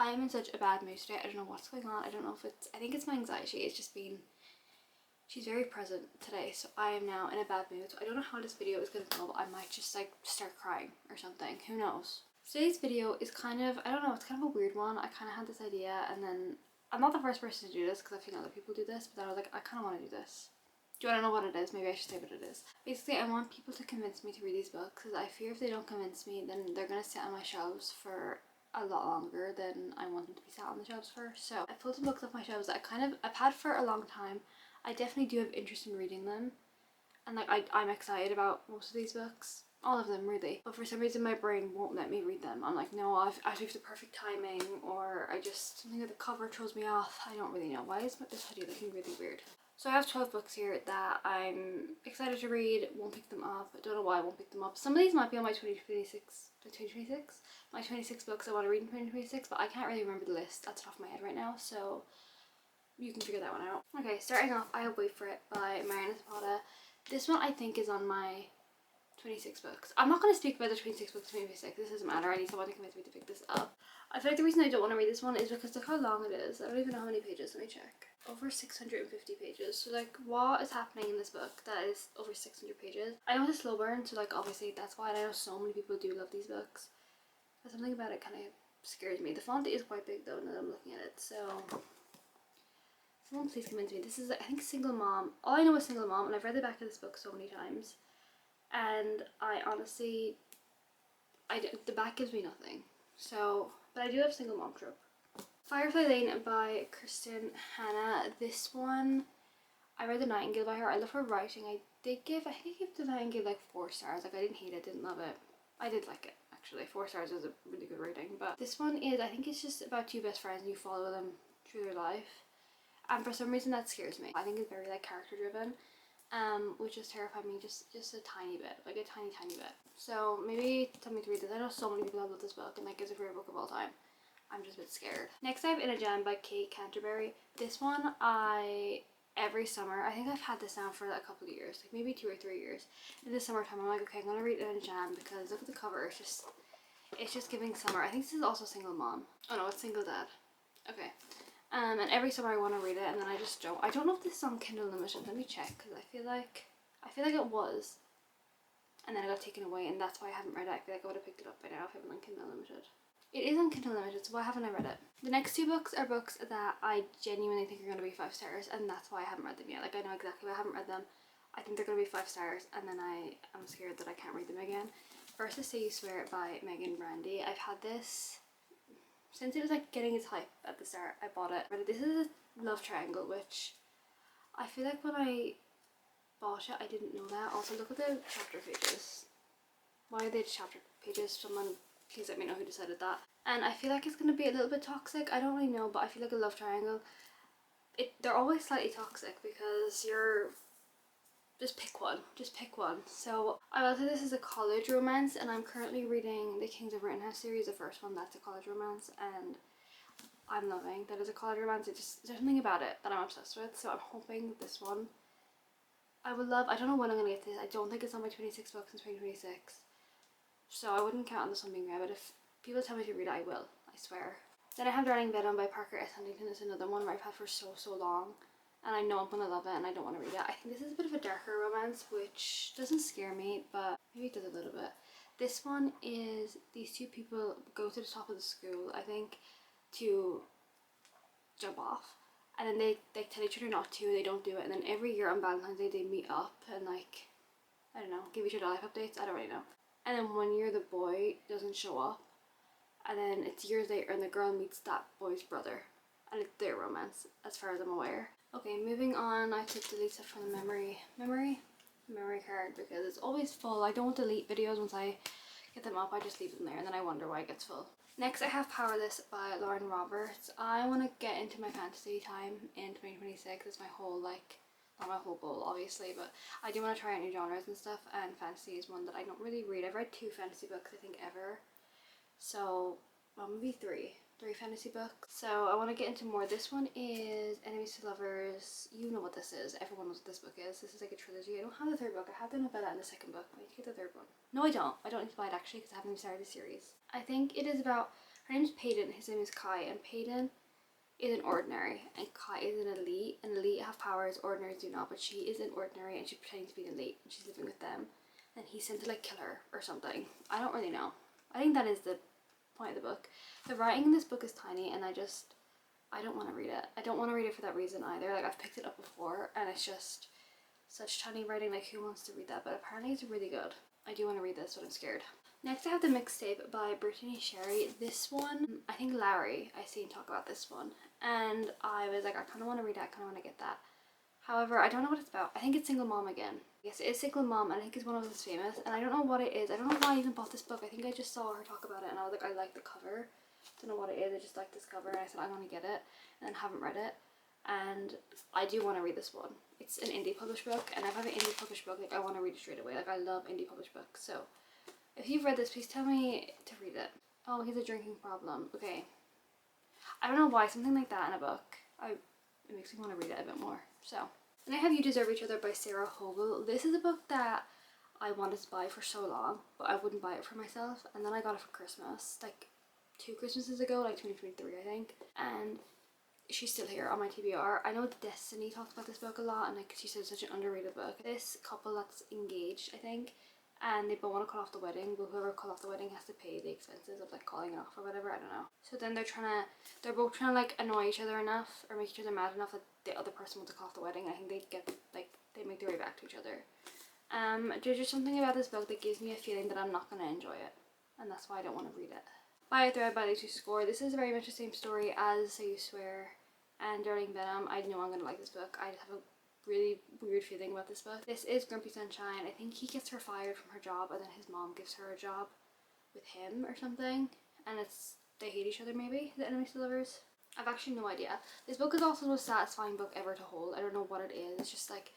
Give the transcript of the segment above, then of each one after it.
I am in such a bad mood today. I don't know what's going on. I don't know if it's, I think it's my anxiety. It's just been, she's very present today. So I am now in a bad mood. So I don't know how this video is going to go, but I might just like start crying or something. Who knows? Today's video is kind of, I don't know, it's kind of a weird one. I kind of had this idea and then I'm not the first person to do this because I've seen other people do this, but then I was like, I kind of want to do this. Do you want to know what it is? Maybe I should say what it is. Basically, I want people to convince me to read these books because I fear if they don't convince me, then they're going to sit on my shelves for a lot longer than I want them to be sat on the shelves for. So I pulled some books off my shelves that I've had for a long time. I definitely do have interest in reading them. And like I'm excited about most of these books. All of them really. But for some reason my brain won't let me read them. I'm like, no, I've the perfect timing, or I just, something that the cover throws me off. I don't really know. Why is this hoodie looking really weird? So I have 12 books here that I'm excited to read, won't pick them up. I don't know why I won't pick them up. Some of these might be on my 2026? My 26 books I want to read in 2026, but I can't really remember the list at the top of my head right now, so you can figure that one out. Okay, starting off, I Will Wait For It by Mariana Zapata. This one I think is on my 26 books. I'm not going to speak about the 26 books in 2026. This doesn't matter. I need someone to convince me to pick this up. I feel like the reason I don't want to read this one is because look how long it is. I don't even know how many pages. Let me check. Over 650 pages. So like, what is happening in this book that is over 600 pages? I know it's a slow burn, so like obviously that's why. And I know so many people do love these books. But something about it kind of scares me. The font is quite big though now that I'm looking at it. So someone please convince me. This is, I think, Single Mom. All I know is Single Mom, and I've read the back of this book so many times. And I honestly, the back gives me nothing. So, but I do have Single Mom trope. Firefly Lane by Kristen Hanna. This one, I read The Nightingale by her. I love her writing. I think I gave The Nightingale like 4 stars. Like I didn't hate it, didn't love it. I did like it actually. 4 stars is a really good rating. But this one is, I think it's just about two best friends and you follow them through their life. And for some reason that scares me. I think it's very like character driven. Which just terrified me just a tiny bit, like a tiny bit. So maybe tell me to read this. I know so many people have loved this book and like it's a favorite book of all time. I'm just a bit scared. Next I have In a Jam by Kate Canterbury. This one every summer, I think I've had this now for a couple of years, like maybe 2 or 3 years. In the summertime I'm like, okay, I'm gonna read In a Jam because look at the cover, it's just giving summer. I think this is also Single Mom. Oh no, it's Single Dad. Okay. And every summer I want to read it and then I just don't. I don't know if this is on Kindle Unlimited. Let me check because I feel like it was. And then it got taken away and that's why I haven't read it. I feel like I would have picked it up by now if it was on Kindle Unlimited. It is on Kindle Unlimited, so why haven't I read it? The next 2 books are books that I genuinely think are going to be 5 stars and that's why I haven't read them yet. Like I know exactly why I haven't read them. I think they're going to be 5 stars and then I'm scared that I can't read them again. First is Say You Swear It by Megan Brandy. I've had this since it was like getting its hype at the start. I bought it. But this is a love triangle, which I feel like when I bought it I didn't know that. Also look at the chapter pages. Why are they chapter pages? Someone please let me know who decided that. And I feel like it's going to be a little bit toxic. I don't really know, but I feel like a love triangle, they're always slightly toxic because you're just pick one. So I will say this is a college romance and I'm currently reading the Kings of Rittenhouse series, the first one. That's a college romance and I'm loving that as a college romance. There's something about it that I'm obsessed with, so I'm hoping that this one I would love. I don't know when I'm gonna get this. I don't think it's on my 26 books in 2026, so I wouldn't count on this one being read, but if people tell me to read it I will, I swear. Then I have Darling Venom by Parker S. Huntington. It's another one where I've had for so long and I know I'm gonna love it and I don't want to read it. I think this is a bit of a darker romance, which doesn't scare me, but maybe it does a little bit. This one is these 2 people go to the top of the school, I think, to jump off, and then they tell each other not to, they don't do it, and then every year on Valentine's Day they meet up and like, I don't know, give each other life updates. I don't really know. And then one year the boy doesn't show up and then it's years later and the girl meets that boy's brother and it's their romance as far as I'm aware. Okay, moving on, I took delete stuff from the memory card because it's always full. I don't delete videos once I get them up. I just leave them there and then I wonder why it gets full. Next I have Powerless by Lauren Roberts. I want to get into my fantasy time in 2026. It's my whole like, not my whole goal obviously, but I do want to try out new genres and stuff, and fantasy is one that I don't really read. I've read 2 fantasy books I think ever, so well, maybe 3 fantasy books. So I want to get into more. This one is Enemies to Lovers. You know what this is. Everyone knows what this book is. This is like a trilogy. I don't have the 3rd book. I have the novella and the 2nd book. I need to get the 3rd one. No, I don't. I don't need to buy it actually because I haven't even started the series. I think it is about Her name's Peyton, his name is Kai, and Peyton is an ordinary and Kai is an elite. And elite have powers, ordinaries do not, but she is an ordinary and she's pretending to be an elite and she's living with them. And he's sent to like kill her or something. I don't really know. I think that is the point of the book. The writing in this book is tiny and I don't want to read it. I don't want to read it for that reason either. Like I've picked it up before and it's just such tiny writing, like who wants to read that? But apparently it's really good. I do want to read this, but I'm scared. Next I have the mixtape by Brittany Sherry. This one, I think Larry, I seen talk about this one. And I was like, I kind of want to read it, I kind of want to get that. However, I don't know what it's about. I think it's Single Mom again. Yes, it is Single Mom and I think it's one of those famous. And I don't know what it is. I don't know why I even bought this book. I think I just saw her talk about it and I was like, I like the cover. Don't know what it is, I just like this cover and I said I want to get it and then haven't read it. And I do want to read this one. It's an indie published book and if I have an indie published book, like I want to read it straight away. Like I love indie published books. So if you've read this, please tell me to read it. Oh, he has a drinking problem. Okay. I don't know why, something like that in a book, it makes me want to read it a bit more. So, and I have You Deserve Each Other by Sarah Hogel. This is a book that I wanted to buy for so long, but I wouldn't buy it for myself. And then I got it for Christmas, like 2 Christmases ago, like 2023 I think. And she's still here on my TBR. I know Destiny talks about this book a lot and like she said it's such an underrated book. This couple that's engaged, I think, and they both want to call off the wedding, but whoever called off the wedding has to pay the expenses of like calling it off or whatever, I don't know. So then they're both trying to like annoy each other enough or make each other mad enough that the other person wants to call off the wedding. I think they make their way back to each other. There's just something about this book that gives me a feeling that I'm not going to enjoy it, and that's why I don't want to read it. By a Thread by Lucy Score. This is very much the same story as Say You Swear and Darling Venom. I know I'm going to like this book. I just have a really weird feeling about this book. This is Grumpy Sunshine. I think he gets her fired from her job and then his mom gives her a job with him or something, and they hate each other maybe, the enemies to lovers. I've actually no idea. This book is also the most satisfying book ever to hold. I don't know what it is. It's just like,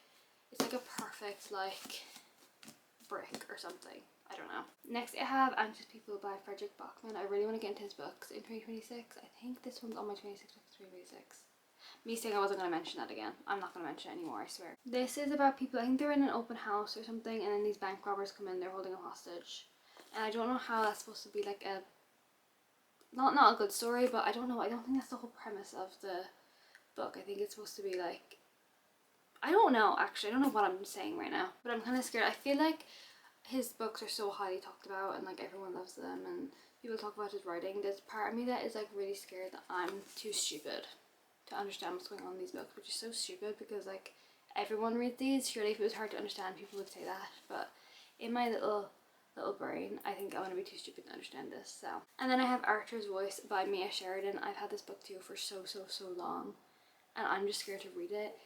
it's like a perfect like brick or something. I don't know. Next I have Anxious People by Frederick Bachman. I really want to get into his books in 2026. I think this one's on my 26 books 2026. Me saying I wasn't going to mention that again. I'm not going to mention it anymore, I swear. This is about people, I think they're in an open house or something, and then these bank robbers come in, they're holding a hostage. And I don't know how that's supposed to be like a, not a good story, but I don't know, I don't think that's the whole premise of the book. I think it's supposed to be like, I don't know actually, I don't know what I'm saying right now, but I'm kind of scared. I feel like his books are so highly talked about and like everyone loves them and people talk about his writing. There's part of me that is like really scared that I'm too stupid to understand what's going on in these books, which is so stupid because like everyone reads these. Surely if it was hard to understand, people would say that, but in my little brain, I think I want to be too stupid to understand this. So, and then I have Archer's Voice by Mia Sheridan. I've had this book too for so long and I'm just scared to read it.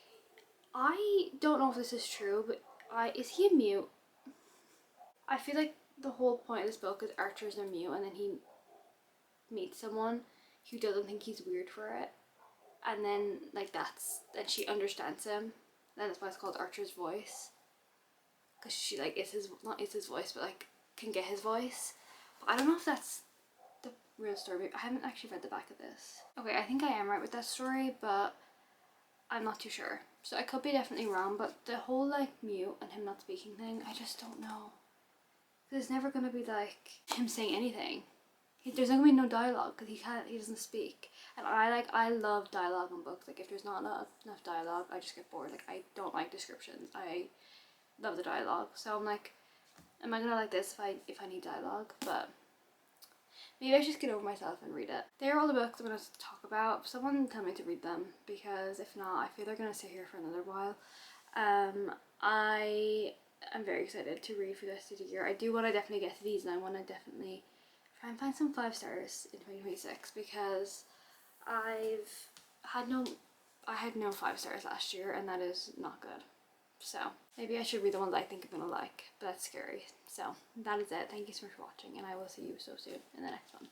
I don't know if this is true, but is he a mute? I feel like the whole point of this book is Archer's a mute and then he meets someone who doesn't think he's weird for it, and then like then she understands him, then that's why it's called Archer's Voice, because she like not his voice but like can get his voice. But I don't know if that's the real story. I haven't actually read the back of this. Okay, I think I am right with that story, but I'm not too sure, so I could be definitely wrong. But the whole like mute and him not speaking thing, I just don't know, because it's never gonna be like him saying anything. There's not gonna be no dialogue because he doesn't speak, and I love dialogue in books. Like if there's not enough dialogue, I just get bored. Like I don't like descriptions. I love the dialogue, so I'm like, am I gonna like this if I need dialogue? But maybe I should just get over myself and read it. They're all the books I'm gonna talk about. Someone tell me to read them, because if not, I feel they're gonna sit here for another while. I am very excited to read for the rest of the year. I do want to definitely get to these, and I want to definitely try and find some 5 stars in 2026, because I had no 5 stars last year and that is not good. So maybe I should read the ones I think I'm gonna like, but that's scary. So that is it. Thank you so much for watching and I will see you so soon in the next one.